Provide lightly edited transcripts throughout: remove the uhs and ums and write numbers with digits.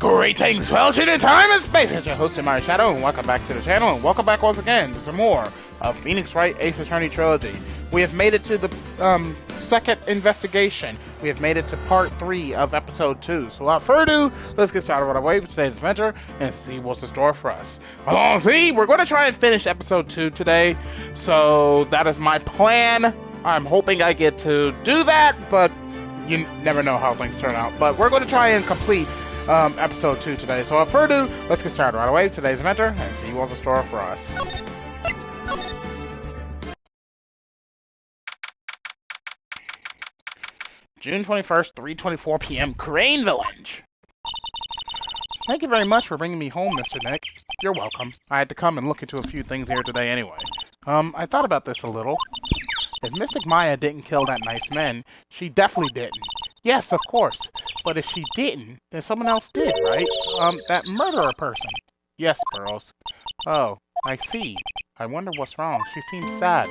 Greetings, welcome in time and space. It's your host, TheAmariaShadow, and welcome back to the channel, and welcome back once again to some more of Phoenix Wright Ace Attorney Trilogy. We have made it to the second investigation. We have made it to part 3 of episode 2. So without further ado, let's get started right away with today's adventure and see what's in store for us. We're going to try and finish episode 2 today, so that is my plan. I'm hoping I get to do that, but you never know how things turn out. But we're going to try and complete episode 2 today. So without further ado, let's get started right away with today's adventure and see what's in store for us. June 21st, 3:24 p.m. Crane Village. Thank you very much for bringing me home, Mr. Nick. You're welcome. I had to come and look into a few things here today anyway. I thought about this a little. If Mystic Maya didn't kill that nice man, she definitely didn't. Yes, of course. But if she didn't, then someone else did, right? That murderer person. Yes, Pearls. Oh, I see. I wonder what's wrong. She seems sad.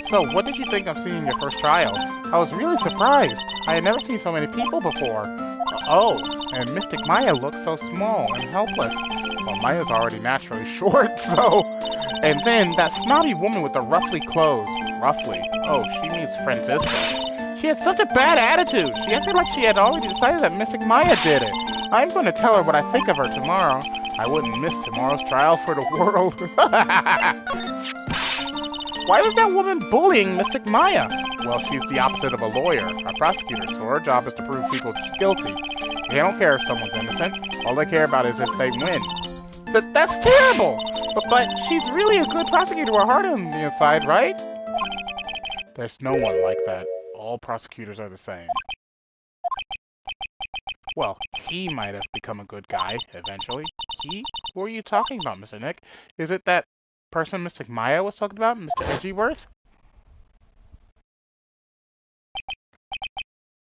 So, what did you think of seeing your first trial? I was really surprised. I had never seen so many people before. Oh, and Mystic Maya looked so small and helpless. Well, Maya's already naturally short, so... And then, that snotty woman with the ruffly clothes. Ruffly? Oh, she means Francisca. She had such a bad attitude. She acted like she had already decided that Mystic Maya did it. I'm going to tell her what I think of her tomorrow. I wouldn't miss tomorrow's trial for the world. Why was that woman bullying Mystic Maya? Well, she's the opposite of a lawyer, a prosecutor, so her job is to prove people guilty. They don't care if someone's innocent. All they care about is if they win. That's terrible! But she's really a good prosecutor with a heart on the inside, right? There's no one like that. All prosecutors are the same. Well, he might have become a good guy, eventually. He? Who are you talking about, Mr. Nick? Is it that person Mystic Maya was talking about, Mr. Edgeworth?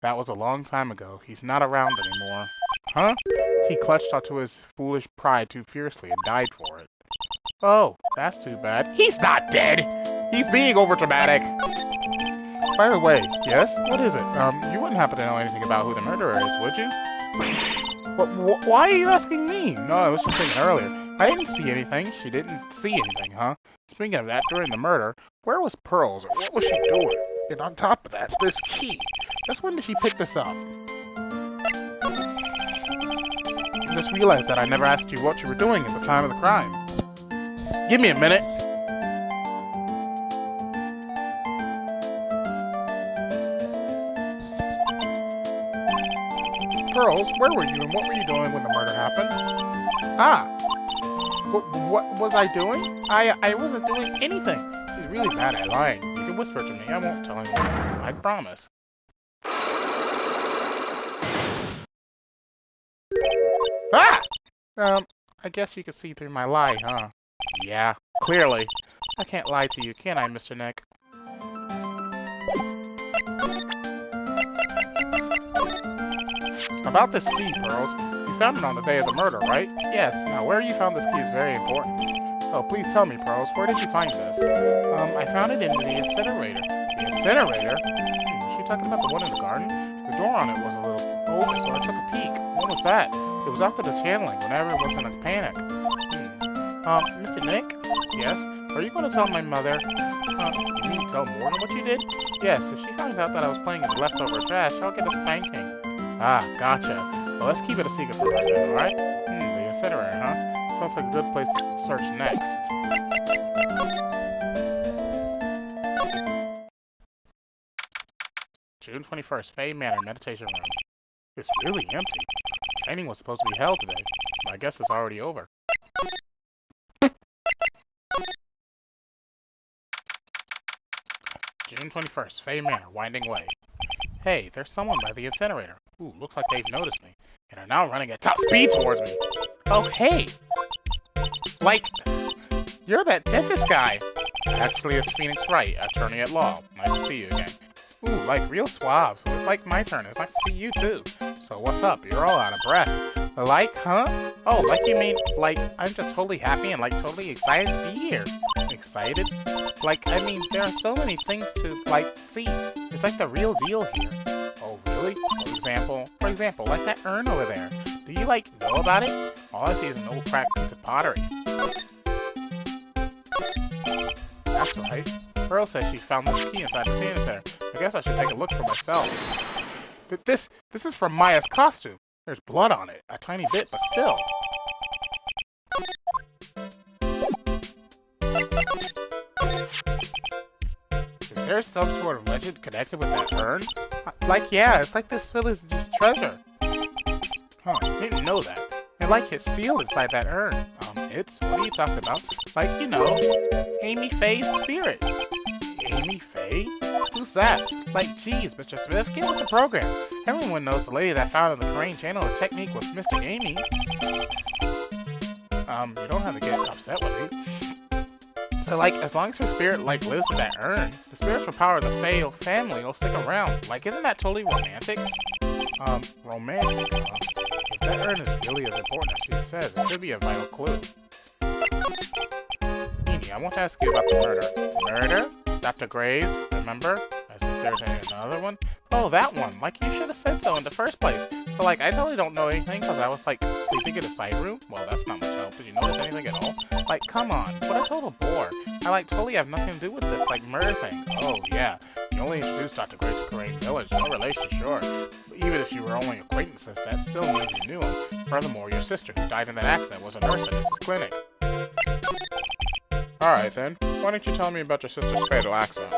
That was a long time ago. He's not around anymore. Huh? He clutched onto his foolish pride too fiercely and died for it. Oh, that's too bad. He's not dead! He's being overdramatic! By the way, yes? What is it? You wouldn't happen to know anything about who the murderer is, would you? Why are you asking me? No, I was just saying earlier. I didn't see anything. She didn't see anything, huh? Speaking of that, during the murder, where was Pearls, or what was she doing? And on top of that, this key. Just when did she pick this up? I just realized that I never asked you what you were doing at the time of the crime. Give me a minute. Pearls, where were you and what were you doing when the murder happened? Ah. What was I doing? I wasn't doing anything. He's really bad at lying. You can whisper to me. I won't tell anyone. I promise. Ah! I guess you can see through my lie, huh? Yeah, clearly. I can't lie to you, can I, Mr. Nick? About this key, Pearls. You found it on the day of the murder, right? Yes. Now, where you found this key is very important. So, please tell me, Pearls, where did you find this? I found it in the incinerator. The incinerator? Was she talking about the one in the garden? The door on it was a little open, so I took a peek. What was that? It was after the channeling, when everyone was in a panic. Mr. Nick? Yes? Are you going to tell my mother? You mean tell Morgan what you did? Yes, if she finds out that I was playing in the leftover trash, I'll get a spanking. Ah, gotcha. Well, let's keep it a secret for right now, alright? The incinerator, huh? Sounds like a good place to search next. June 21st, Faye Manor Meditation Room. It's really empty. Training was supposed to be held today, but I guess it's already over. June 21st, Faye Manor, Winding Way. Hey, there's someone by the incinerator. Ooh, looks like they've noticed me, and are now running at top speed towards me. Oh, hey! Like, you're that dentist guy. Actually, it's Phoenix Wright, attorney at law. Nice to see you again. Ooh, like real suave, so it's like my turn. It's nice to see you too. So what's up? You're all out of breath. Like, huh? Oh, like you mean, like, I'm just totally happy and like totally excited to be here. Excited? Like, I mean, there are so many things to, like, see. It's like the real deal here. Oh, really? For example, like that urn over there. Do you, like, know about it? All I see is an old cracked piece of pottery. That's right. Pearl says she found this key inside the sanitary. I guess I should take a look for myself. But this is from Maya's costume. There's blood on it. A tiny bit, but still. Is there some sort of legend connected with that urn? Like, yeah, it's like this village's treasure. Huh, I didn't know that. And like his seal inside that urn. What are you talking about? Like, you know, Amy Faye's spirit. Amy Faye? Who's that? Like, geez, Mr. Smith, get with the program. Everyone knows the lady that found in the Korean channel the technique was Mystic Amy. You don't have to get upset with me. So, like, as long as her spirit, like, lives in that urn, the spiritual power of the Faye family will stick around. Like, isn't that totally romantic? Romantic, If that urn is really as important as she says, it could be a vital clue. Nini, I want to ask you about the murder. Murder? Dr. Gray's, remember? As if there's another one? Oh, that one. Like, you should have said so in the first place. So, like, I totally don't know anything because I was, like, sleeping in a side room. Well, that's not much help. Did you notice anything at all? Like, come on. What a total bore. I, like, totally have nothing to do with this, like, murder thing. Oh, yeah. You only introduced Dr. Gray to Korean Village. No relation, sure. But even if you were only acquaintances, that still means you knew him. Furthermore, your sister who died in that accident was a nurse at his clinic. Alright then, why don't you tell me about your sister's fatal accident?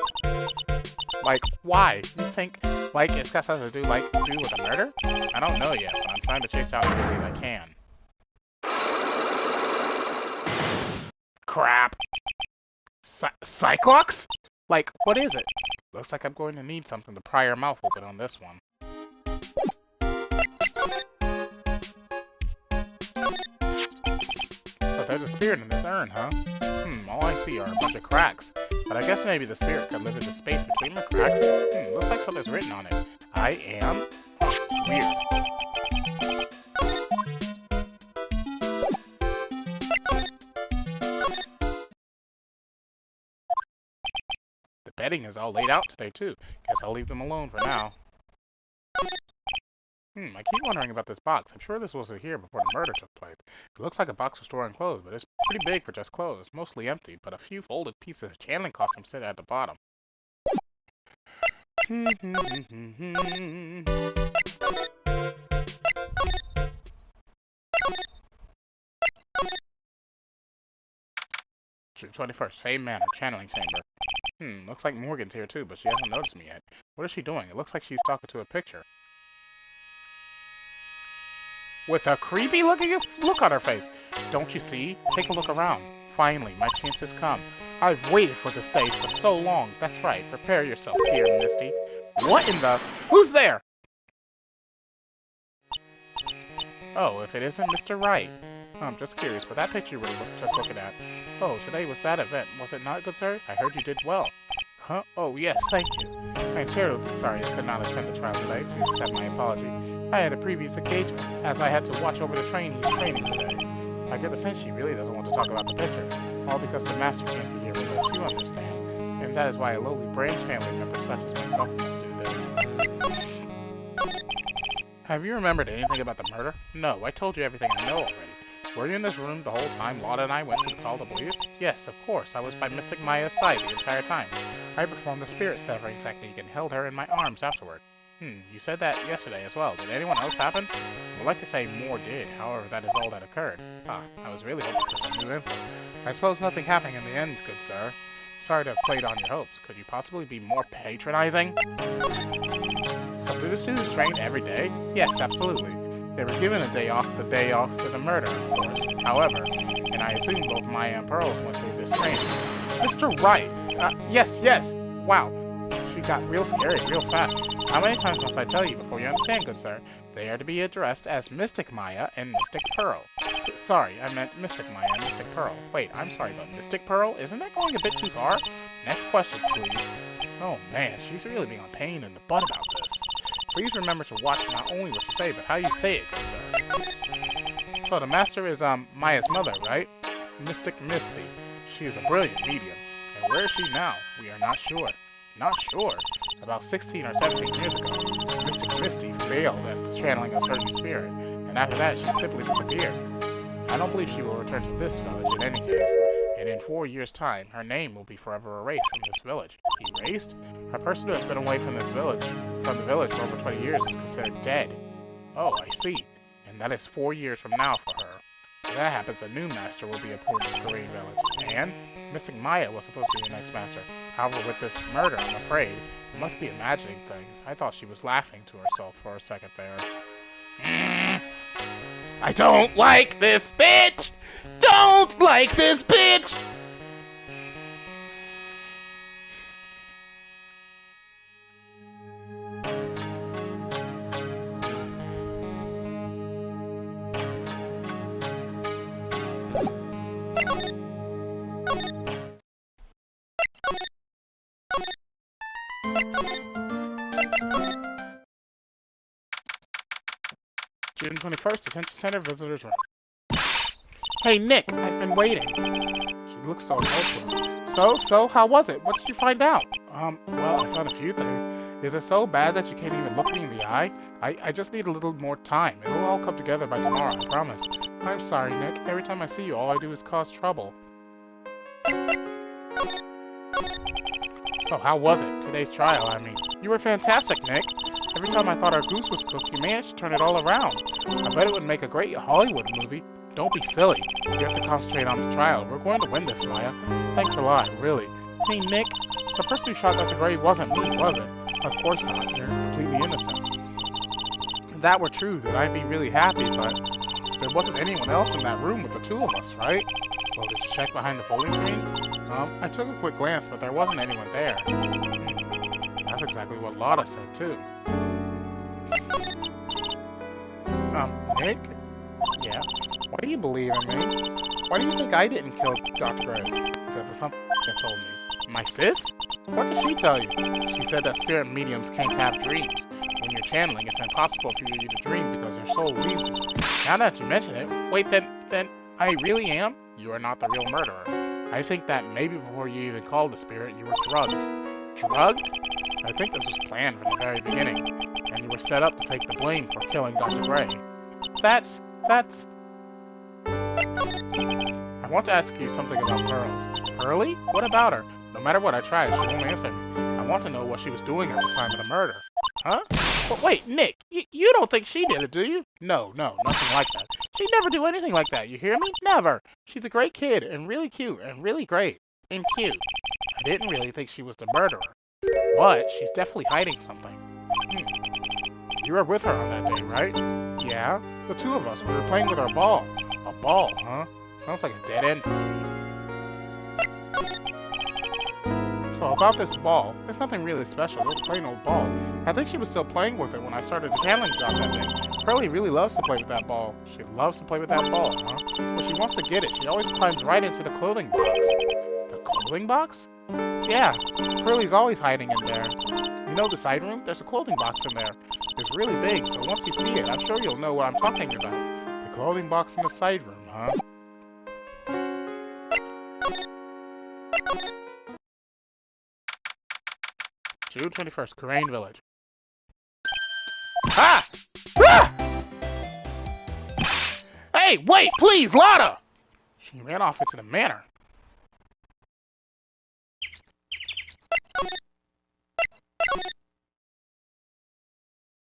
Like, why? You think, like, it's got something to do with a murder? I don't know yet, but I'm trying to chase down everything I can. Crap! Cyclops? Like, what is it? Looks like I'm going to need something to pry her mouth open on this one. But there's a spirit in this urn, huh? All I see are a bunch of cracks. But I guess maybe the spirit could live in the space between the cracks. Looks like something's written on it. I am? Weird. The bedding is all laid out today, too. Guess I'll leave them alone for now. I keep wondering about this box. I'm sure this wasn't here before the murder took place. It looks like a box for storing clothes, but it's pretty big for just clothes. It's mostly empty, but a few folded pieces of channeling costumes sit at the bottom. June 21st, same manner, channeling chamber. Looks like Morgan's here too, but she hasn't noticed me yet. What is she doing? It looks like she's talking to a picture. With a creepy looking look on her face. Don't you see? Take a look around. Finally, my chance has come. I've waited for this day for so long. That's right. Prepare yourself, dear Misty. What in the... Who's there? Oh, if it isn't Mr. Wright. I'm just curious, but that picture you were just looking at. Oh, today was that event. Was it not, good sir? I heard you did well. Huh? Oh, yes, thank you. I'm terribly sorry I could not attend the trial today. Please accept my apology. I had a previous engagement, as I had to watch over the training today. I get the sense she really doesn't want to talk about the picture, all because the master can't be here with us, you understand. And that is why a lowly branch family member such as myself must do this. Have you remembered anything about the murder? No, I told you everything I know already. Were you in this room the whole time Lotta and I went to call the police? Yes, of course. I was by Mystic Maya's side the entire time. I performed the spirit severing technique and held her in my arms afterward. You said that yesterday as well. Did anyone else happen? I would like to say more did, however that is all that occurred. I was really hoping for some new info. I suppose nothing happened in the end, good sir. Sorry to have played on your hopes. Could you possibly be more patronizing? So do the students train every day? Yes, absolutely. They were given a day off the day after the murder, of course. However, and I assume both Maya and Pearls went through this training. Mr. Wright! Yes! Wow, she got real scary real fast. How many times must I tell you before you understand, good sir? They are to be addressed as Mystic Maya and Mystic Pearl. Sorry, I meant Mystic Maya and Mystic Pearl. Wait, I'm sorry, but Mystic Pearl? Isn't that going a bit too far? Next question, please. Oh man, she's really being a pain in the butt about this. Please remember to watch not only what you say, but how you say it, good sir. So the master is, Maya's mother, right? Mystic Misty. She is a brilliant medium. And where is she now? We are not sure. Not sure? About 16 or 17 years ago, Mystic Misty failed at channeling a certain spirit, and after that she simply disappeared. I don't believe she will return to this village in any case, and in 4 years' time, her name will be forever erased from this village. Erased? A person who has been away from the village for over 20 years is considered dead. Oh, I see. And that is 4 years from now for her. If that happens, a new master will be appointed to Korean village. And Mystic Maya was supposed to be your next master. However, with this murder, I'm afraid, you must be imagining things. I thought she was laughing to herself for a second there. I don't like this bitch! Don't like this bitch! June 21st, Detention Center Visitors Room. Hey, Nick, I've been waiting. She looks so hopeless. So, how was it? What did you find out? Well, I found a few things. Is it so bad that you can't even look me in the eye? I just need a little more time. It'll all come together by tomorrow, I promise. I'm sorry, Nick. Every time I see you, all I do is cause trouble. So, how was it? Today's trial, I mean. You were fantastic, Nick. Every time I thought our goose was cooked, you managed to turn it all around. I bet it would make a great Hollywood movie. Don't be silly. You have to concentrate on the trial. We're going to win this, Maya. Thanks a lot, really. Hey, Nick, the person who shot Dr. Gray wasn't me, was it? Of course not. You're completely innocent. If that were true, then I'd be really happy, but there wasn't anyone else in that room with the two of us, right? Well, did you check behind the folding screen? I took a quick glance, but there wasn't anyone there. That's exactly what Lotta said, too. Nick? Yeah? Why do you believe in me? Why do you think I didn't kill Dr. Gray? Because of something that told me. My sis? What did she tell you? She said that spirit mediums can't have dreams. When you're channeling, it's impossible for you to dream because your soul leaves you. Now that you mention it, wait, then I really am? You are not the real murderer. I think that maybe before you even called the spirit, you were drugged. Drugged? I think this was planned from the very beginning, and you were set up to take the blame for killing Dr. Gray. That's... I want to ask you something about Pearls. Pearly? What about her? No matter what I try, she won't answer me. I want to know what she was doing at the time of the murder. Huh? But wait, Nick, you don't think she did it, do you? No, nothing like that. She'd never do anything like that, you hear me? Never! She's a great kid, and really cute, and really great. And cute. I didn't really think she was the murderer. But she's definitely hiding something. You were with her on that day, right? Yeah, the two of us. We were playing with our ball. A ball, huh? Sounds like a dead end. So about this ball, it's nothing really special. It's a plain old ball. I think she was still playing with it when I started the channeling job that day. Pearly really loves to play with that ball. She loves to play with that ball, huh? But she wants to get it. She always climbs right into the clothing box. The clothing box? Yeah, Pearly's always hiding in there. You know the side room? There's a clothing box in there. It's really big, so once you see it, I'm sure you'll know what I'm talking about. The clothing box in the side room, huh? June 21st, Korean Village. Ah! Ah! Hey, wait, please, Lotta! She ran off into the manor.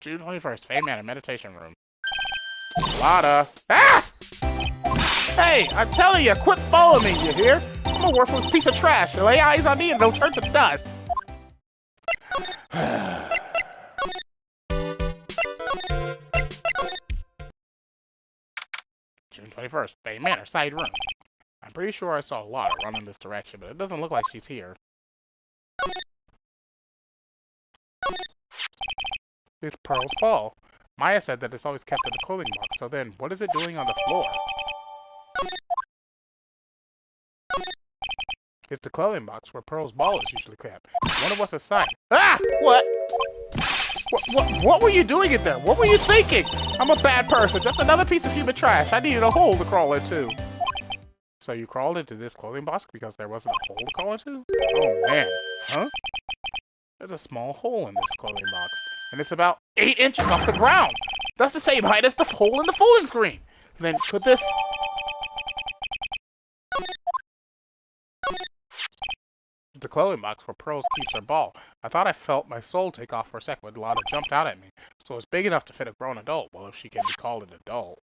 June 21st, Fey Manor Meditation Room. Lotta. Ah! Hey, I'm telling you, quit following me, you hear? I'm a worthless piece of trash. You lay eyes on me and they'll turn to dust. June 21st, Fey Manor, side room. I'm pretty sure I saw Lotta run in this direction, but it doesn't look like she's here. It's Pearl's ball. Maya said that it's always kept in the clothing box, so then, what is it doing on the floor? It's the clothing box where Pearl's ball is usually kept. I wonder what's inside. Ah! What? What were you doing in there? What were you thinking? I'm a bad person, just another piece of human trash. I needed a hole to crawl into. So you crawled into this clothing box because there wasn't a hole to crawl into? Oh man. Huh? There's a small hole in this clothing box, and it's about 8 inches off the ground. That's the same height as the hole in the folding screen. Then put this... the clothing box where Pearls keeps her ball. I thought I felt my soul take off for a second when Lana jumped out at me. So it's big enough to fit a grown adult. Well, if she can be called an adult.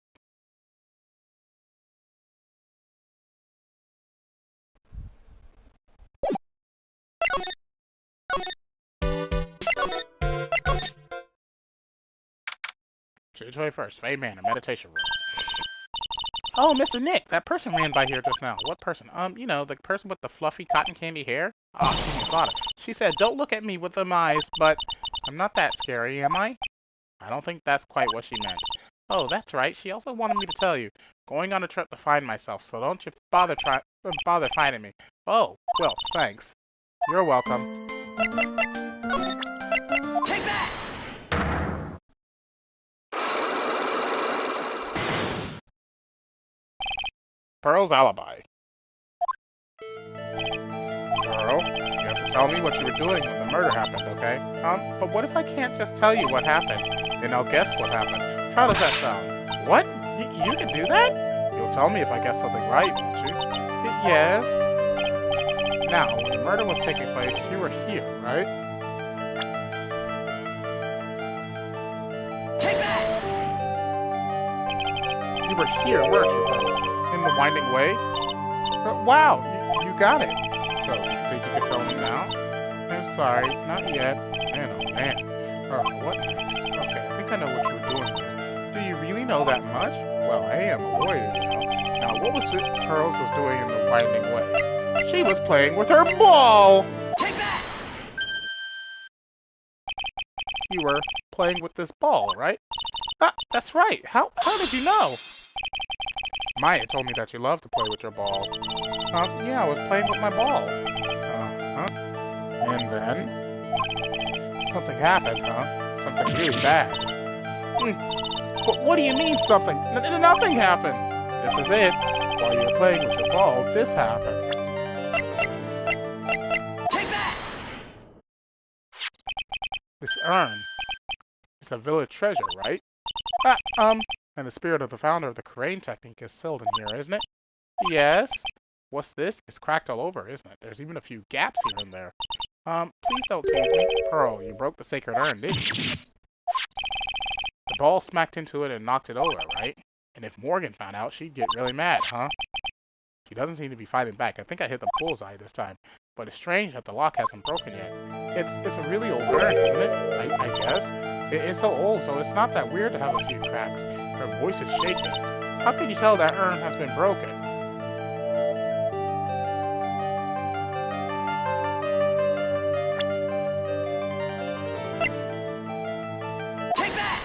June 21st, Fey Manor, meditation room. Oh, Mr. Nick, that person ran by here just now. What person? You know, the person with the fluffy cotton candy hair? Oh, she got it. She said, don't look at me with them eyes, but I'm not that scary, am I? I don't think that's quite what she meant. Oh, that's right. She also wanted me to tell you. Going on a trip to find myself, so don't you bother finding me. Oh, well, thanks. You're welcome. Take that! Pearl's alibi. Pearl, you have to tell me what you were doing when the murder happened, okay? But what if I can't just tell you what happened? Then I'll guess what happened. How does that sound? What? You can do that? You'll tell me if I guess something right, won't you? Yes. Now, when the murder was taking place, you were here, right? Take that! You were here, weren't you, Pearl? In the winding way? Wow, you got it. So, you think you can tell me now? I'm sorry, not yet. Man, oh man. Alright, what next? Okay, I think I know what you were doing there. Do you really know that much? Well, I am a lawyer, you know. Now, what was it Pearls was doing in the winding way? She was playing with her ball! Take that! You were playing with this ball, right? Ah, that's right. How did you know? Maya told me that you love to play with your ball. Yeah, I was playing with my ball. And then... something happened, huh? Something really bad. But what do you mean, something? Nothing happened! This is it. While you were playing with your ball, this happened. Take that! This urn. It's a village treasure, right? And the spirit of the founder of the Crane technique is sealed in here, isn't it? Yes. What's this? It's cracked all over, isn't it? There's even a few gaps here and there. Please don't tease me. Pearl, you broke the sacred urn, didn't you? The ball smacked into it and knocked it over, right? And if Morgan found out, she'd get really mad, huh? She doesn't seem to be fighting back. I think I hit the bullseye this time. But it's strange that the lock hasn't broken yet. It's a really old urn, isn't it? I guess. It's so old, so it's not that weird to have a few cracks. Her voice is shaking. How can you tell that urn has been broken? Take that!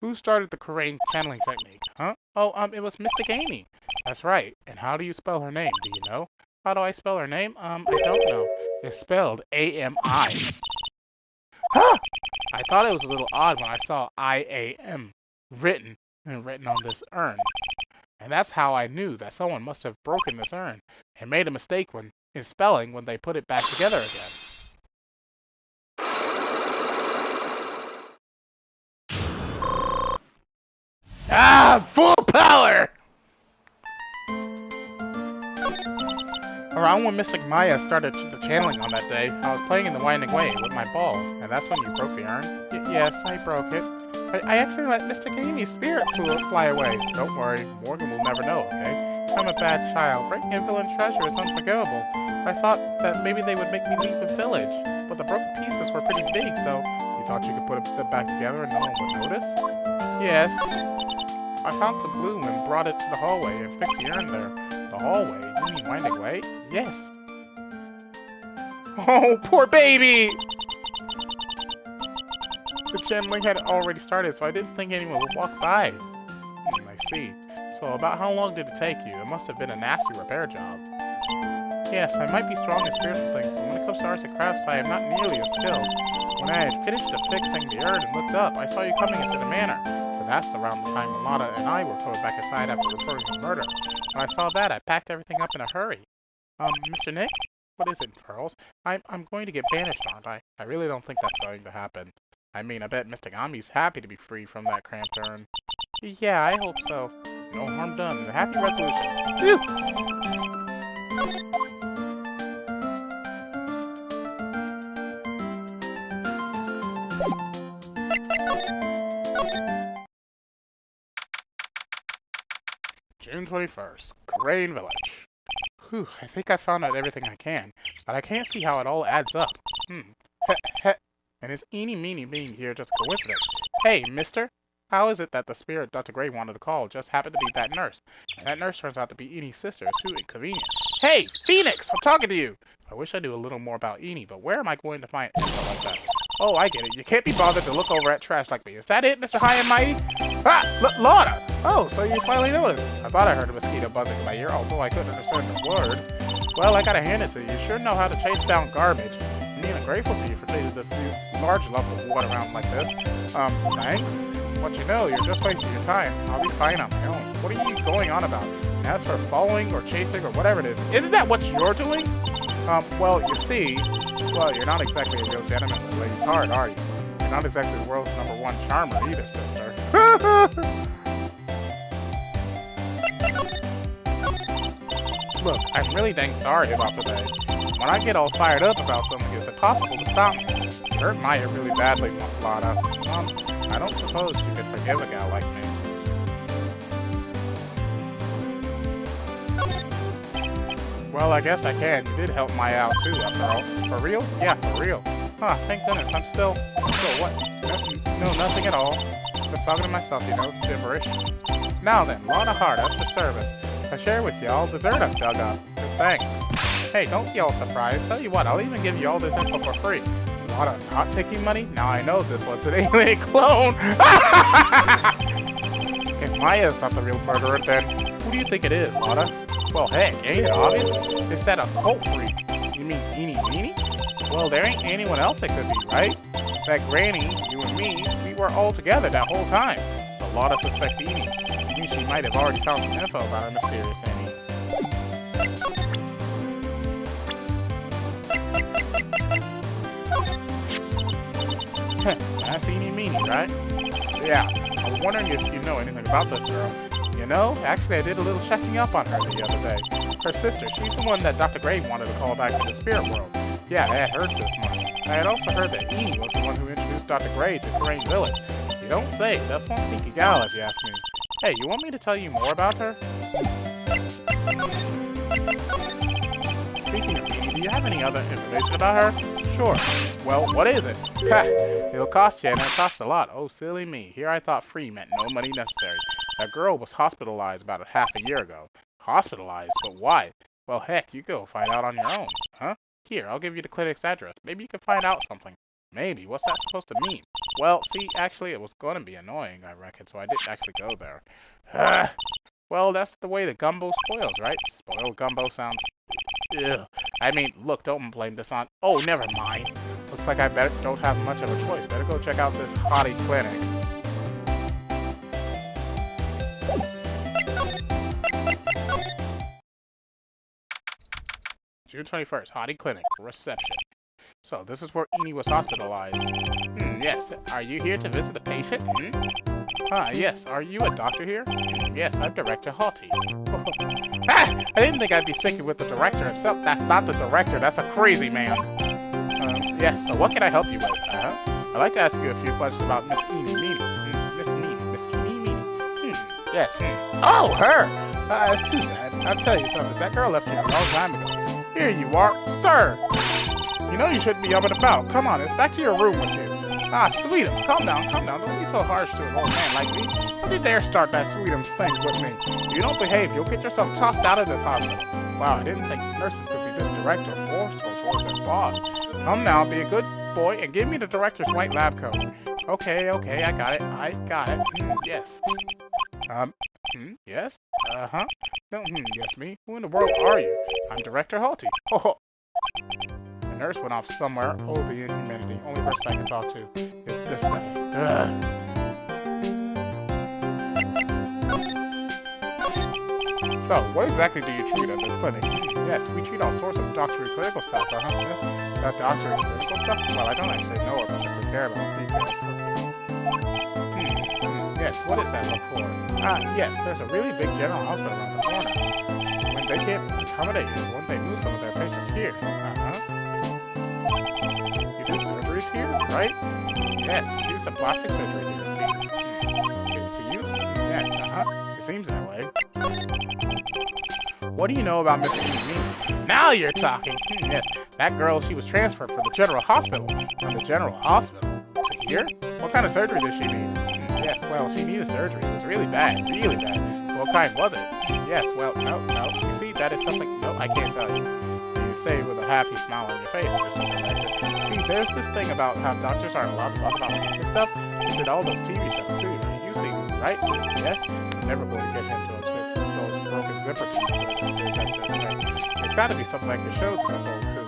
Who started the Crane channeling technique, huh? Oh, it was Mystic Amy. That's right. And how do you spell her name, do you know? How do I spell her name? I don't know. It's spelled A-M-I. Huh! I thought it was a little odd when I saw I-A-M written on this urn. And that's how I knew that someone must have broken this urn and made a mistake in spelling when they put it back together again. Ah! Full power! Around when Mystic Maya started the channeling on that day, I was playing in the winding way with my ball, and that's when you broke the urn? Yes, I broke it. I actually let Mystic Amy's spirit fly away. Don't worry, Morgan will never know, okay? I'm a bad child. Breaking a villain treasure is unforgivable. I thought that maybe they would make me leave the village, but the broken pieces were pretty big, so you thought you could put them back together and no one would notice? Yes. I found some glue and brought it to the hallway and fixed the urn there. The hallway? You mean winding way? Yes. Oh, poor baby! The channeling had already started, so I didn't think anyone would walk by. I see. So about how long did it take you? It must have been a nasty repair job. Yes, I might be strong in spiritual things, but when it comes to arts and crafts, I am not nearly as skilled. When I had finished fixing the urn and looked up, I saw you coming into the manor. So that's around the time when Lana and I were put back aside after reporting the murder. When I saw that, I packed everything up in a hurry. Mr. Nick? What is it, Pearls? I'm going to get banished, aren't I? I really don't think that's going to happen. I mean, I bet Mr. Gami's happy to be free from that cramped urn. Yeah, I hope so. No harm done, and a happy resolution. Phew! June 21st, Crane Village. Whew, I think I found out everything I can, but I can't see how it all adds up. Heh, heh. And is eeny meeny being here just a coincidence? Hey, mister! How is it that the spirit Dr. Gray wanted to call just happened to be that nurse? And that nurse turns out to be Enie's sister. It's too inconvenient. Hey, Phoenix! I'm talking to you! I wish I knew a little more about Enie, but where am I going to find info like that? Oh, I get it. You can't be bothered to look over at trash like me. Is that it, Mr. High and Mighty? Ah! Lorna! Oh, so you finally noticed. I thought I heard a mosquito buzzing in my ear, although I couldn't understand the word. Well, I gotta hand it to you. You sure know how to chase down garbage. I mean, I'm grateful to you for chasing this large lump of wood around like this. Thanks? What you know, you're just wasting your time. I'll be fine on my own. What are you going on about? As for following or chasing or whatever it is, isn't that what you're doing? Well, you see, well, you're not exactly a real gentleman with a lady's heart, are you? You're not exactly the world's #1 charmer either, sister. Look, I'm really dang sorry about today. When I get all fired up about something, it's impossible to stop me. You hurt Maya really badly, Lana. I don't suppose you could forgive a gal like me. Well, I guess I can. You did help Maya out too, after all. For real? Yeah, for real. Huh, thank goodness. I'm still what? No, nothing at all. Just talking to myself, you know, gibberish. Now then, Lana Hart, at your service. I share with you all the dirt I've dug up. Thanks. Hey, don't be all surprised. Tell you what, I'll even give you all this info for free. Lana not taking money? Now I know this was an alien clone. If Maya's not the real murderer, then who do you think it is, Lana? Well, heck, ain't it obvious? It's that occult freak. You mean Eenie Meenie? Well, there ain't anyone else it could be, right? That Granny, you and me, we were all together that whole time. So Lana suspects Eenie. I mean, she might have already found some info about our mysterious Annie. That's Eenie Meenie, right? Yeah, I was wondering if you know anything about this girl. You know, actually I did a little checking up on her the other day. Her sister, she's the one that Dr. Gray wanted to call back to the spirit world. Yeah, I had heard this much. I had also heard that Enie was the one who introduced Dr. Gray to Crane Village. You don't say, that's one sneaky gal if you ask me. Hey, you want me to tell you more about her? Speaking of Enie, do you have any other information about her? Sure. Well, what is it? Ha! It'll cost you, and it costs a lot. Oh, silly me. Here I thought free meant no money necessary. That girl was hospitalized about half a year ago. Hospitalized? But why? Well, heck, you go find out on your own. Huh? Here, I'll give you the clinic's address. Maybe you can find out something. Maybe. What's that supposed to mean? Well, see, actually, it was going to be annoying, I reckon, so I didn't actually go there. Well, that's the way the gumbo spoils, right? Spoiled gumbo sounds... Ugh. I mean, look, don't blame this on... Oh, never mind. Looks like I don't have much of a choice. Better go check out this hottie clinic. June 21st, Hottie Clinic, reception. So, this is where Enie was hospitalized. Yes. Are you here to visit the patient? Yes. Are you a doctor here? Yes, I'm Director Hottie. I didn't think I'd be sticking with the director himself. That's not the director, that's a crazy man. Yes, so what can I help you with? I'd like to ask you a few questions about Miss Eenie Meenie. Miss Eenie Meenie. Yes. Oh, her! It's too bad. I'll tell you something. That girl left here a long time ago. Here you are, sir! You know you shouldn't be up and about. Come on, it's back to your room with you. Sweetums, calm down. Don't be so harsh to an old man like me. Don't you dare start that Sweetums thing with me. If you don't behave, you'll get yourself tossed out of this hospital. Wow, I didn't think nurses could be this direct or forceful towards their boss. Come now, be a good boy and give me the director's white lab coat. Okay, I got it. Yes. Yes? No, yes, me? Who in the world are you? I'm Director Halty. Oh. The nurse went off somewhere. Oh, the inhumanity. Only person I can talk to is this guy. So, what exactly do you treat at this clinic? Yes, we treat all sorts of doctory clinical stuff, Yes. Doctory clinical stuff? Well, I don't actually know or particularly care about the details. Yes, what is that look for? Yes, there's a really big general hospital around the corner. When they can't accommodate you, wouldn't they move some of their patients here? You do surgeries here, right? Yes, you do some plastic surgery here, it seems. Yes, it seems that way. What do you know about Miss Amy? Now you're talking! Yes, that girl, she was transferred from the general hospital. From the general hospital? To here? What kind of surgery did she need? Yes, well, she needed surgery. It was really bad, really bad. What kind was it? Yes, well, no. You see, that is something... No, I can't tell you. You say with a happy smile on your face or something like that. See, there's this thing about how doctors aren't allowed to talk about patient stuff. He did all those TV shows too, right? You see, right? Yes? I'm never going to get him to upset those broken zipper teeth. There's got to be something like the show to this old coup.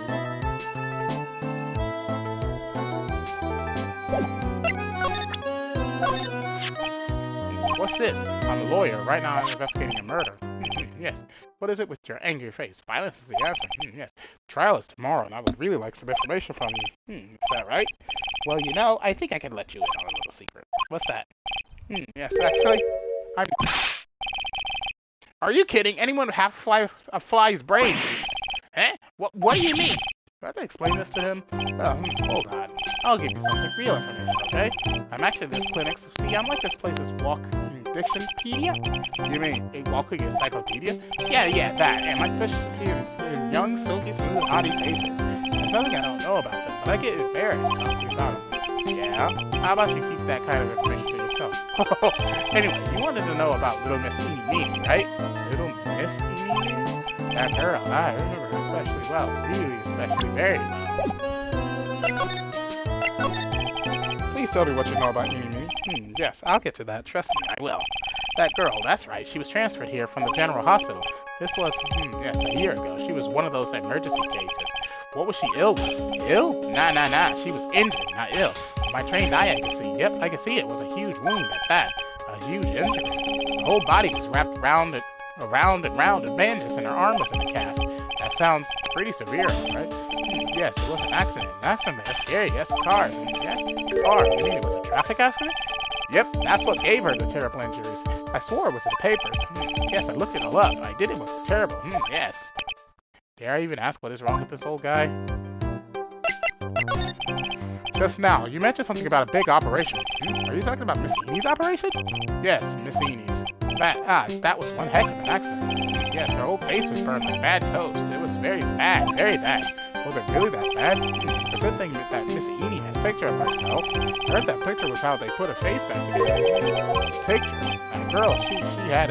What's this? I'm a lawyer. Right now I'm investigating a murder. Yes. What is it with your angry face? Violence is the answer. Yes. Trial is tomorrow, and I would really like some information from you. Is that right? Well, you know, I think I can let you in on a little secret. What's that? Yes, actually, Are you kidding? Anyone would have a fly's brain? Eh? What do you mean? Do I have to explain this to him? Hold on. I'll give you something real information, okay? I'm actually this clinic, so see, I'm like this place's Dictionpedia? You mean a walking encyclopedia? Yeah, that. And my specialty is in young, silky, smooth, hottie patients. There's nothing I don't know about them, but I get embarrassed talking about them. Yeah? How about you keep that kind of information to yourself? Anyway, you wanted to know about Little Miss Eenie, right? Little Miss Eenie? That girl, I remember her especially well. Really especially very well. Please tell me what you know about Eenie. Yes, I'll get to that. Trust me, I will. That girl, that's right. She was transferred here from the general hospital. This was, yes, a year ago. She was one of those emergency cases. What was she ill with? Ill? Nah. She was injured, not ill. My trained eye, I can see. Yep, I can see it. It was a huge wound at that. A huge injury. The whole body was wrapped around and round in bandages, and her arm was in a cast. That sounds pretty severe, right? Yes, it was an accident. An accident, that's scary. Yes, a car. Yes, a car. You mean it was a traffic accident? Yep, that's what gave her the terrible injuries. I swore it was in the papers. Yes, I looked it all up. I did it was terrible. Yes. Dare I even ask what is wrong with this old guy? Just now, you mentioned something about a big operation. Are you talking about Miss Enie's operation? Yes, Miss Enie's. That was one heck of an accident. Yes, her whole face was burned like bad toast. It was very bad, very bad. Was it really that bad? The good thing is that Miss Eenie had a picture of herself. I heard that picture was how they put her face back together. Picture? That girl, she had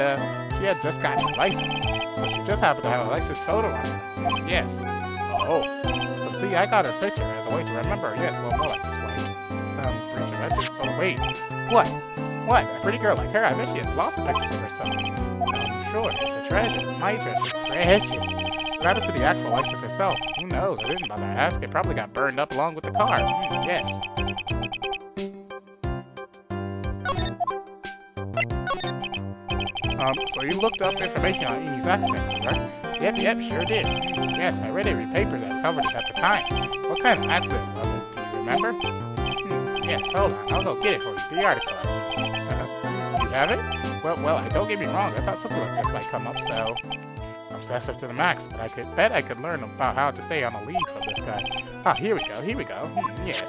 just gotten a license. So she just happened to have a license photo on her. Yes. Oh. So see, I got her picture as a way to remember her. Yes, well, more like this way. Breach of ethics. So wait. What? What? A pretty girl like her? I bet she has lots of pictures of herself. Sure, it's a treasure. My treasure. Precious. What happened to the actual license itself? Who knows? I didn't bother to ask. It probably got burned up along with the car. Yes. So you looked up information on Enie's accident, correct? Yep, sure did. Yes, I read every paper that covered it at the time. What kind of accident was it? Do you remember? Yes, hold on. I'll go get it for you. The article. You have it? Well, don't get me wrong. I thought something like this might come up, so... Obsessive to the max, but I could learn about how to stay on the lead from this guy. Here we go. Yes.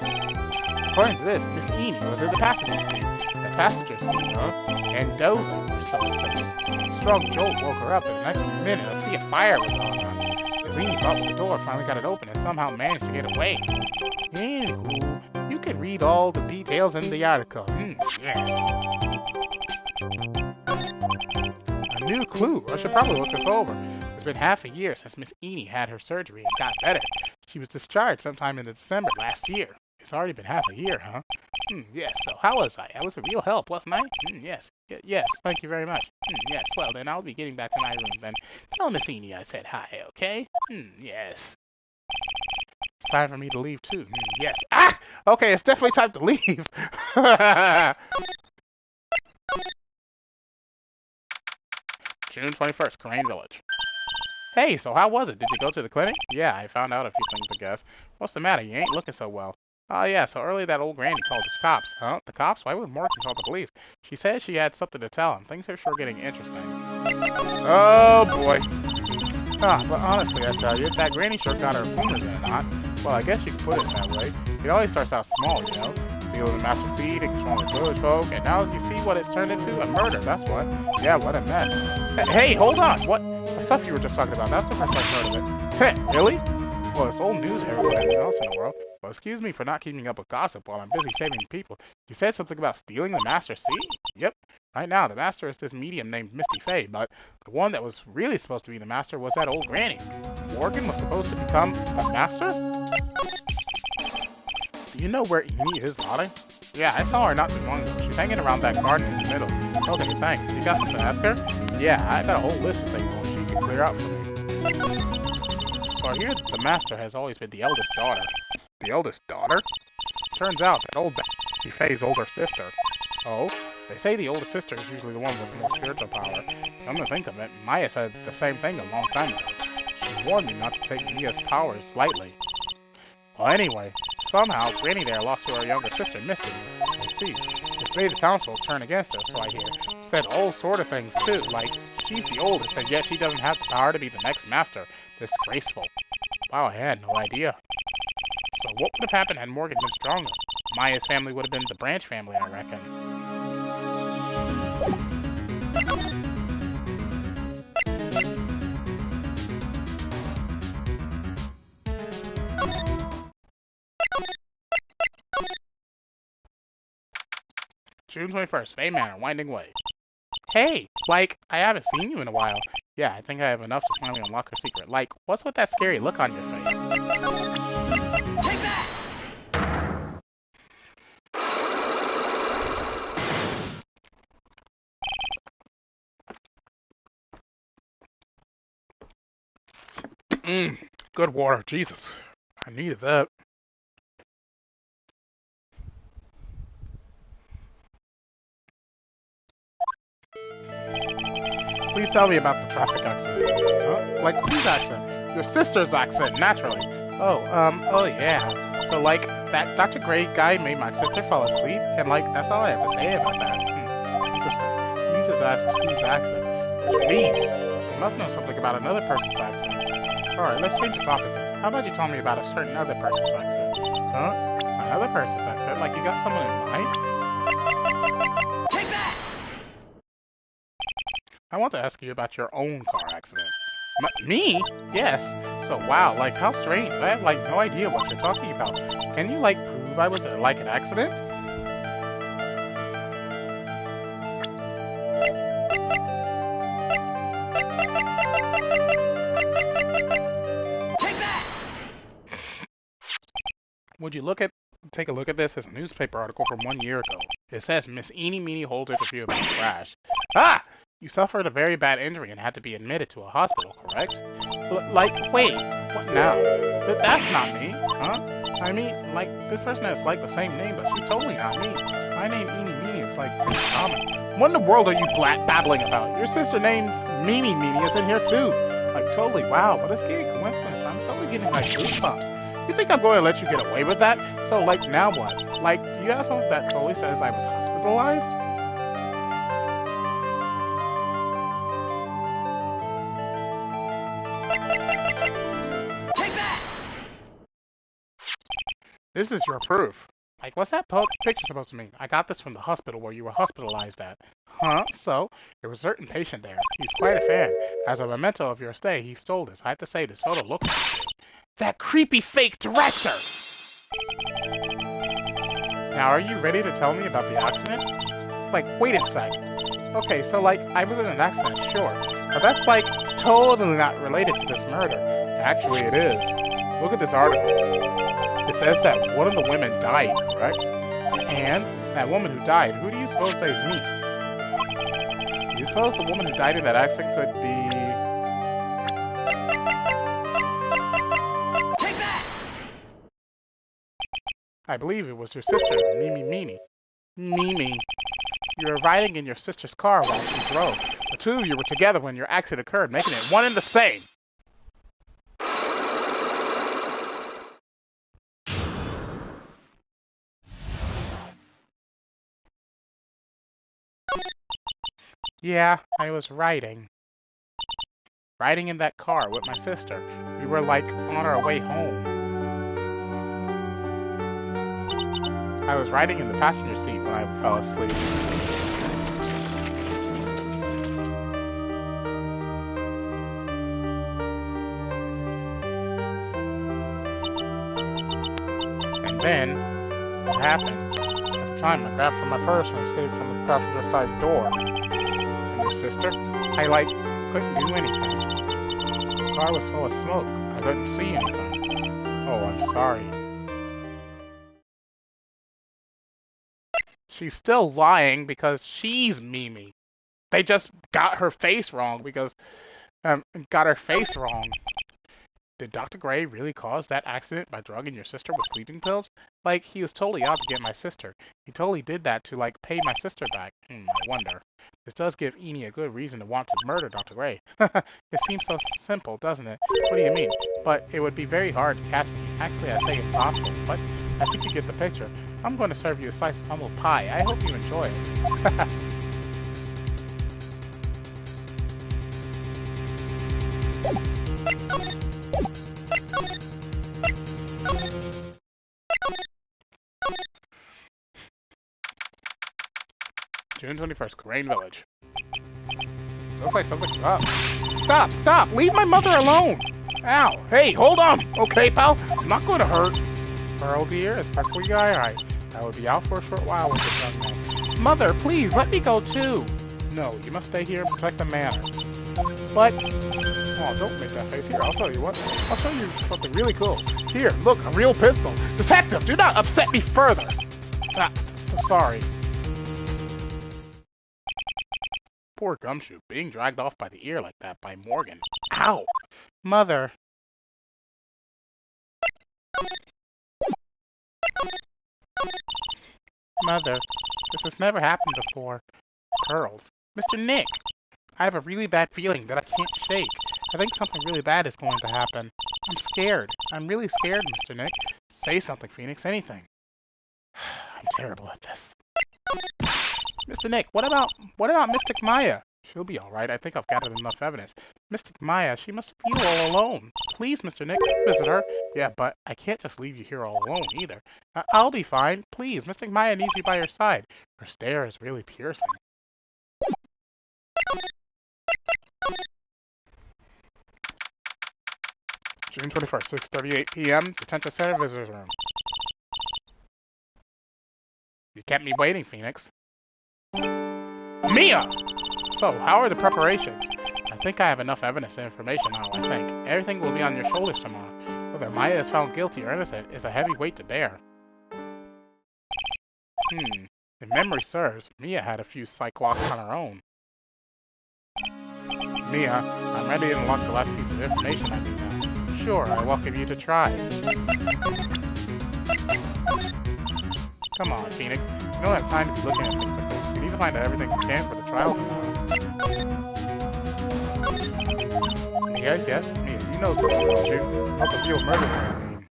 According to this, Miss Eenie was in the passenger seat. The passenger seat, and dozing, or so it says. A strong jolt woke her up, and the next minute, a sea of fire was going on. Miss Eenie fought with the door, finally got it open, and somehow managed to get away. Anywho, you can read all the details in the article. Yes. A new clue. I should probably look this over. It's been half a year since Miss Eenie had her surgery and got better. She was discharged sometime in December last year. It's already been half a year, huh? Yes, so how was I? I was a real help, wasn't I? Yes. Yes, thank you very much. Yes, well then I'll be getting back to my room then. Tell Miss Eenie I said hi, okay? Yes. It's time for me to leave too. Yes. Okay, it's definitely time to leave. June 21st, Crane Village. Hey, so how was it? Did you go to the clinic? Yeah, I found out a few things, I guess. What's the matter? You ain't looking so well. Oh, yeah, so earlier that old granny called the cops. Huh? The cops? Why would Morgan call the police? She said she had something to tell him. Things are sure getting interesting. Oh, boy. Ah, but honestly, I tell you, that granny sure got her fingers in a knot. Well, I guess you could put it that way. It always starts out small, you know? Stealing the master seed and controlling the village folk, and now you see what it's turned into? A murder, that's what. Yeah, what a mess. Hey, hold on! What? The stuff you were just talking about, that's the first I've heard of it. Heh, really? Well, it's old news everywhere else in the world. Well, excuse me for not keeping up with gossip while I'm busy saving people. You said something about stealing the master seed? Yep. Right now, the master is this medium named Misty Faye, but the one that was really supposed to be the master was that old granny. Morgan was supposed to become a master? Do you know where Amy is, Lottie? Yeah, I saw her not too long ago. She's hanging around that garden in the middle. Okay, thanks. You got something to ask her? Yeah, I got a whole list of things she can clear out for me. So I hear that the master has always been the eldest daughter. The eldest daughter? Turns out that old Misty Faye's older sister. Oh? They say the oldest sister is usually the one with more spiritual power. Come to think of it, Maya said the same thing a long time ago. She warned me not to take Mia's powers lightly. Well, anyway, somehow Granny there lost to her younger sister, Misty. I see. This made the townsfolk turn against her, so I hear. Said all sort of things too, like she's the oldest and yet she doesn't have the power to be the next master. Disgraceful. Wow, I had no idea. So what would have happened had Morgan been stronger? Maya's family would have been the branch family, I reckon. June 21st, Faye Manor, Winding Way. Hey, like, I haven't seen you in a while. Yeah, I think I have enough to finally unlock her secret. Like, what's with that scary look on your face? Take that! Good water, Jesus. I needed that. Please tell me about the traffic accident. Huh? Like, whose accident? Your sister's accident, naturally. Oh yeah. So, like, that Dr. Gray guy made my sister fall asleep, and, like, that's all I have to say about that. Interesting. You just asked whose accident. Which means you must know something about another person's accident. Alright, let's change the topic. How about you tell me about a certain other person's accident? Huh? Another person's accident? Like, you got someone in mind? Take that! I want to ask you about your own car accident. Me? Yes. So, wow, like, how strange. I have, like, no idea what you're talking about. Can you, like, prove I was, like, an accident? Take that! Would you take a look at this? It's a newspaper article from 1 year ago. It says Miss Eenie Meenie holds interview about the crash. Ah! You suffered a very bad injury and had to be admitted to a hospital, correct? Like, wait, what now? That's not me, huh? I mean, like, this person has, like, the same name, but she's totally not me. My name, Eenie Meenie, is, like, pretty common. What in the world are you babbling about? Your sister name's Meenie Meenie is in here, too. Like, totally, wow, what a scary coincidence. I'm totally getting, like, goosebumps. You think I'm going to let you get away with that? So, like, now what? Like, do you have something that totally says I was hospitalized? Take that! This is your proof. Like, what's that picture supposed to mean? I got this from the hospital where you were hospitalized at. Huh? So, there was a certain patient there. He's quite a fan. As a memento of your stay, he stole this. I have to say, this photo looks like you. That creepy fake director! Now, are you ready to tell me about the accident? Like, wait a sec. Okay, so, like, I was in an accident, sure. But that's, like, totally not related to this murder. Actually, it is. Look at this article. It says that one of the women died, correct? And that woman who died, who do you suppose they mean? Do you suppose the woman who died in that accident could be... Take that! I believe it was your sister, Mimi Meenie. Mimi. You were riding in your sister's car while she drove. The two of you were together when your accident occurred, making it one and the same. Yeah, I was riding. Riding in that car with my sister. We were like on our way home. I was riding in the passenger seat when I fell asleep. And then, what happened? At the time, I grabbed for my purse and escaped from the passenger side door. And your sister? I, couldn't do anything. The car was full of smoke. I couldn't see anything. Oh, I'm sorry. She's still lying because she's Mimi. They just got her face wrong because, got her face wrong. Did Dr. Gray really cause that accident by drugging your sister with sleeping pills? Like, he was totally out to get my sister. He totally did that to, pay my sister back. I wonder. This does give Eni a good reason to want to murder Dr. Gray. It seems so simple, doesn't it? What do you mean? But it would be very hard to catch me. Actually, I say impossible, but I think you get the picture. I'm going to serve you a slice of humble pie. I hope you enjoy it. June 21st, Crane Village. Looks like something's up. Stop! Stop! Leave my mother alone! Ow! Hey, hold on! Okay, pal? I'm not going to hurt. Pearl, dear, it's perfectly alright. I will be out for a short while with this young man. Mother, please, let me go too! No, you must stay here and protect the manor. But... Oh, don't make that face. Here, I'll show you what. I'll show you something really cool. Here, look, a real pistol. Detective, do not upset me further! Ah, so sorry. Poor Gumshoe, being dragged off by the ear like that by Morgan. Ow! Mother. Mother, this has never happened before. Pearls. Mr. Nick! I have a really bad feeling that I can't shake. I think something really bad is going to happen. I'm scared. I'm really scared, Mr. Nick. Say something, Phoenix. Anything. I'm terrible at this. Mr. Nick, what about Mystic Maya? She'll be alright. I think I've gathered enough evidence. Mystic Maya, she must feel all alone. Please, Mr. Nick, visit her. Yeah, but I can't just leave you here all alone, either. I'll be fine. Please, Mystic Maya needs you by her side. Her stare is really piercing. June 21st, 6:38 p.m., Detention Center Visitors Room. You kept me waiting, Phoenix. Mia! So, how are the preparations? I think I have enough evidence and information now, I think. Everything will be on your shoulders tomorrow. Whether Maya is found guilty or innocent is a heavy weight to bear. If memory serves, Mia had a few psych locks on her own. Mia, I'm ready to unlock the last piece of information I need now. Sure, I welcome you to try. Come on, Phoenix. You don't have time to be looking at things like this. You need to find out everything you can for the trial tomorrow. Yes, Mia, you know something, don't you? About the real murder, I mean.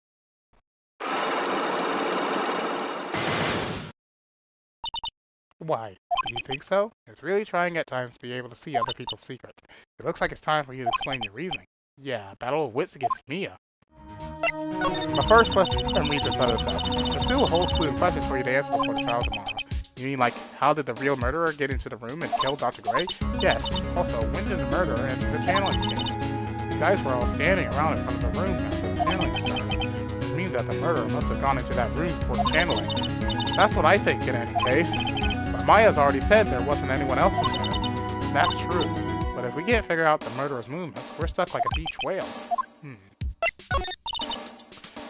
Why? Do you think so? It's really trying at times to be able to see other people's secrets. It looks like it's time for you to explain your reasoning. Yeah, battle of wits against Mia. But first, let's read this other stuff. There's still a whole slew of questions for you to answer before the trial tomorrow. You mean, how did the real murderer get into the room and kill Dr. Gray? Yes. Also, when did the murderer enter the channeling case? The guys were all standing around in front of the room after the channeling started. This means that the murderer must have gone into that room before channeling. That's what I think in any case. But Maya's already said there wasn't anyone else in there. That's true. But if we can't figure out the murderer's movements, we're stuck like a beach whale.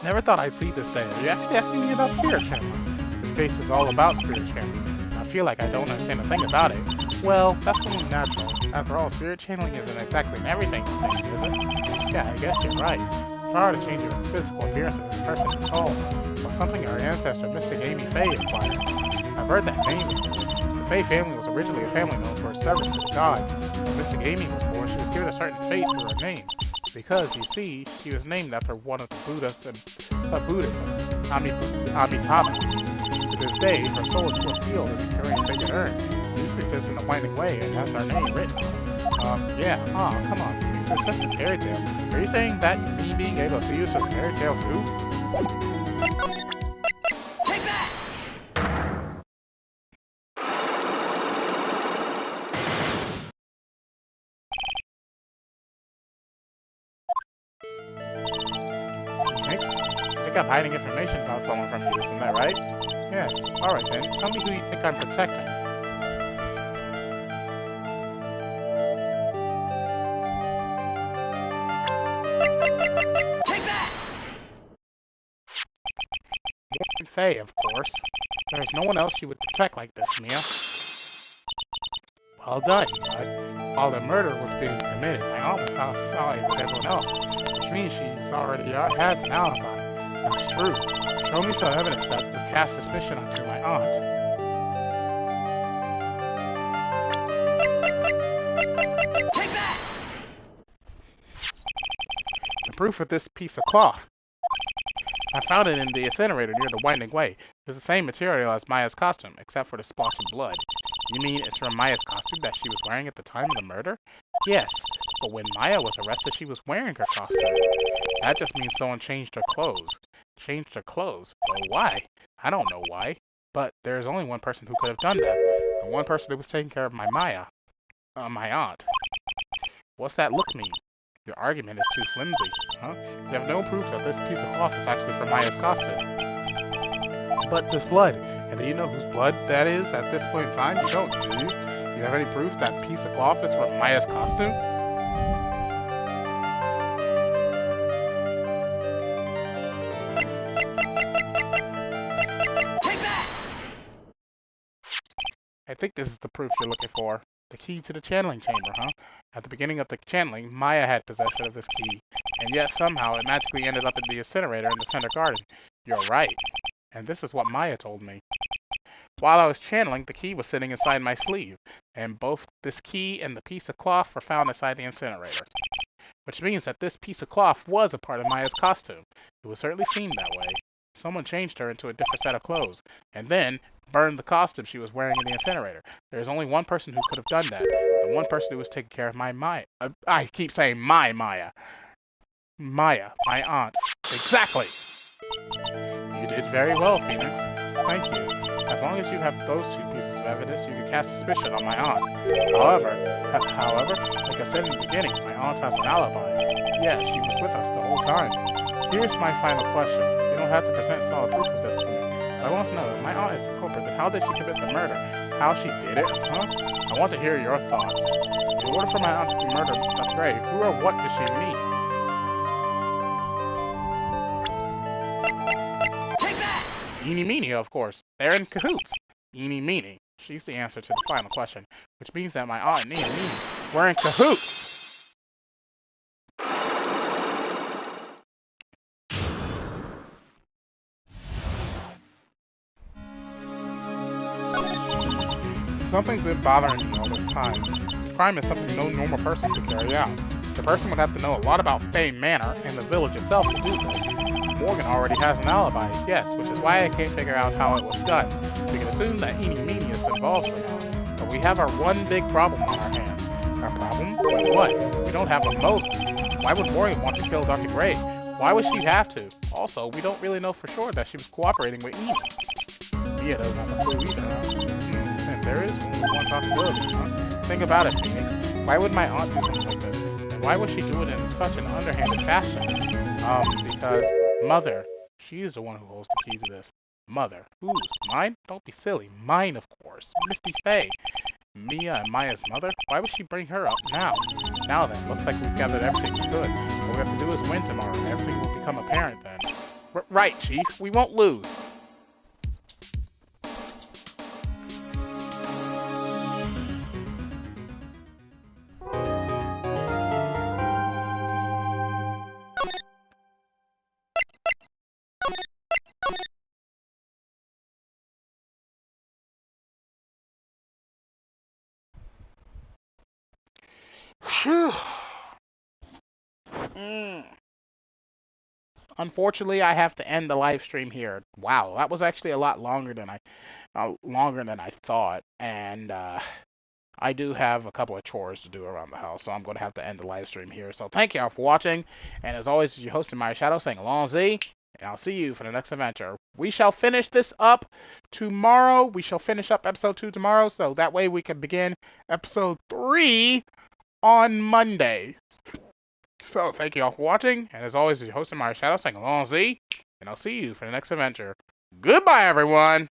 Never thought I'd see this day. Are you actually asking me about spirit channeling? This case is all about spirit channeling. I feel like I don't understand a thing about it. Well, that's only natural. After all, spirit channeling isn't exactly an everything thing, is it? Yeah, I guess you're right. It's hard to change your physical appearance of the person you call. Well, something our ancestor, Mystic Amy Faye, acquired. I've heard that name before. The Faye family was originally a family known for its service to the gods. When Mr. Gaming was born, she was given a certain fate through her name. Because, you see, she was named after one of the Buddhas and Buddhism, Amitabha. To this day, her soul is still sealed in the curing sacred urn. It usually sits in a winding way and has her name written. Yeah, come on, Phoenix, it's just a fairy tale. Are you saying that me being able to see you is just a fairy tale too? Take that! Phoenix? I think I'm hiding information about someone from you, isn't that right? Yes. Alright then, tell me who you think I'm protecting. Take that! Faye, of course. There is no one else you would protect like this, Mia. Well done, but while the murder was being committed, my aunt was outside with everyone else, which means she's already has an alibi. That's true. Show me some evidence that would cast suspicion onto my aunt. Take that! The proof of this piece of cloth. I found it in the incinerator near the Winding Way. It's the same material as Maya's costume, except for the splotch of blood. You mean it's from Maya's costume that she was wearing at the time of the murder? Yes, but when Maya was arrested, she was wearing her costume. That just means someone changed her clothes. Changed her clothes? But why? I don't know why. But there's only one person who could have done that. The one person who was taking care of my my aunt. What's that look mean? Your argument is too flimsy, huh? You have no proof that this piece of cloth is actually from Maya's costume. But this blood, and do you know whose blood that is at this point in time? You don't, do you? Do you have any proof that piece of cloth is from Maya's costume? Take that! I think this is the proof you're looking for. The key to the channeling chamber, huh? At the beginning of the channeling, Maya had possession of this key, and yet somehow it magically ended up in the incinerator in the center garden. You're right. And this is what Maya told me. While I was channeling, the key was sitting inside my sleeve, and both this key and the piece of cloth were found inside the incinerator. Which means that this piece of cloth was a part of Maya's costume. It would certainly seem that way. Someone changed her into a different set of clothes, and then burned the costume she was wearing in the incinerator. There is only one person who could have done that. The one person who was taking care of my Maya. I keep saying my Maya. Maya, my aunt. Exactly! You did very well, Phoenix. Thank you. As long as you have those two pieces of evidence, you can cast suspicion on my aunt. However, like I said in the beginning, my aunt has an alibi. Yeah, she was with us the whole time. Here's my final question. You don't have to present solid proof of this to me. I want to know, if my aunt is the culprit, then how did she commit the murder? How she did it, huh? I want to hear your thoughts. In order for my aunt to be murdered, that's right, who or what does she mean? Take that! Eeny Meeny, of course. They're in cahoots. Eeny Meeny. She's the answer to the final question, which means that my aunt and Eeny Meeny were in cahoots. Something's been bothering me all this time. This crime is something no normal person could carry out. The person would have to know a lot about Fey Manor and the village itself to do this. Morgan already has an alibi, yes, which is why I can't figure out how it was done. We can assume that Eeny Meeny is involved somehow. But we have our one big problem on our hands. Our problem? With what? We don't have a motive. Why would Morgan want to kill Dr. Gray? Why would she have to? Also, we don't really know for sure that she was cooperating with Eeny. Mia doesn't have a clue either, huh? And there is only one possibility, huh? Think about it, Phoenix. Why would my aunt do something like this? And why would she do it in such an underhanded fashion? Because Mother, she is the one who holds the key to this. Mother. Whose? Mine? Don't be silly. Mine, of course. Misty Faye. Mia and Maya's mother? Why would she bring her up now? Now then, looks like we've gathered everything we could. What we have to do is win tomorrow, and everything will become apparent then. Right, Chief. We won't lose. Phew. Unfortunately, I have to end the live stream here. Wow, that was actually a lot longer than I thought, and I do have a couple of chores to do around the house, so I'm going to have to end the live stream here. So thank you all for watching, and as always, your host TheAmariaShadow saying Allons-y, and I'll see you for the next adventure. We shall finish this up tomorrow. We shall finish up episode 2 tomorrow, so that way we can begin episode 3 on Monday. So thank you all for watching, and as always, your host TheAmariaShadow saying Allons-y, and I'll see you for the next adventure. Goodbye, everyone!